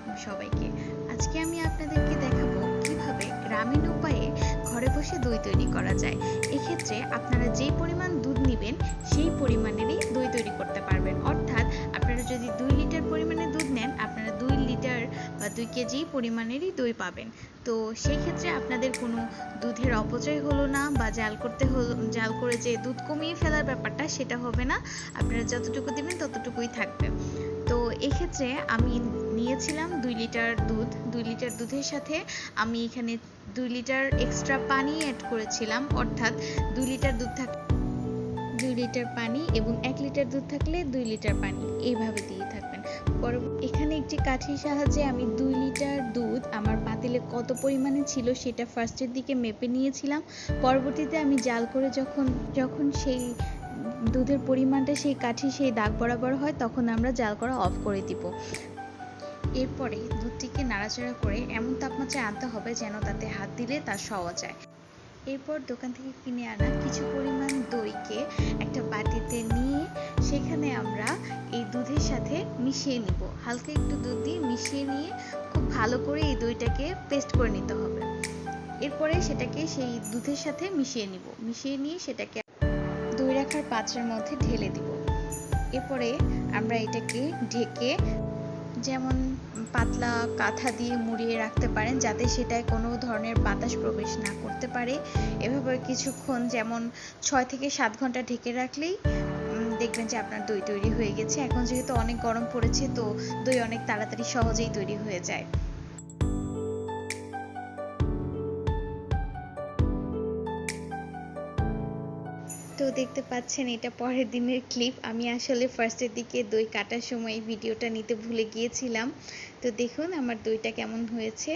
আলাইকুম সবাইকে। আজকে আমি আপনাদেরকে দেখাবো কিভাবে গ্রামীণ উপায়ে ঘরে বসে দই তৈরি করা যায়। এক্ষেত্রে আপনারা যেই পরিমাণ দুধ নিবেন সেই পরিমাণেরই দই তৈরি করতে পারবেন। অর্থাৎ আপনারা যদি 2 লিটার পরিমাণে দুধ নেন, আপনারা 2 লিটার বা 2 কেজি পরিমাণেরই দই পাবেন। তো সেই ক্ষেত্রে আপনাদের কোনো দুধের অপচয় হলো না বা জাল করে যে দুধ কমিয়ে ফেলার ব্যাপারটা সেটা হবে না। আপনারা যতটুকু দিবেন ততটুকুই থাকবে। তো এক্ষেত্রে আমি নিয়েছিলাম 2 লিটার দুধ। 2 লিটার দুধের সাথে আমি এখানে 2 লিটার এক্সট্রা পানি অ্যাড করেছিলাম। অর্থাৎ 2 লিটার দুধ 2 লিটার পানি এবং 1 লিটার দুধ থাকলে 2 লিটার পানি এইভাবে দিয়ে থাকবেন। এখানে একটি কাঠির সাহায্যে আমি 2 লিটার দুধ আমার পাতিলে কত পরিমাণে ছিল সেটা ফার্স্টের দিকে মেপে নিয়েছিলাম। পরবর্তীতে আমি জাল করে যখন সেই দুধের পরিমাণটা সেই কাঠি সেই দাগ বরাবর হয় তখন আমরা জাল করা অফ করে দিব। এরপরে দুধটিকে নাড়াচাড়া করে এমন তাপমাত্রায় আনতে হবে যেন তাতে হাত দিলে তা সওয়া যায়। এরপর দোকান থেকে কিনে আনা কিছু পরিমাণ দইকে একটা বাটিতে নিয়ে সেখানে আমরা এই দুধের সাথে মিশিয়ে নিব। হালকা একটু দুধ দিয়ে মিশিয়ে নিয়ে খুব ভালো করে এই দইটাকে পেস্ট করে নিতে হবে। এরপরে সেটাকে সেই দুধের সাথে মিশিয়ে নিয়ে সেটাকে দই রাখার পাত্রের মধ্যে ঢেলে দিব। এরপরে আমরা এটাকে ঢেকে যেমন পাতলা কাঁথা দিয়ে মুড়িয়ে রাখতে পারেন যাতে সেটায় কোনো ধরনের বাতাস প্রবেশ না করতে পারে। এভাবে কিছুক্ষণ যেমন 6 থেকে 7 ঘন্টা ঢেকে রাখলেই দেখবেন যে আপনার দই তৈরি হয়ে গেছে। এখন যেহেতু অনেক গরম পড়েছে তো দই অনেক তাড়াতাড়ি সহজেই তৈরি হয়ে যায়। তো দেখতে পাচ্ছেন এটা পরের দিনের ক্লিপ। আমি আসলে ফার্স্টের দিকে দই কাটার সময় ভিডিওটা নিতে ভুলে গিয়েছিলাম। তো দেখুন আমার দইটা কেমন হয়েছে।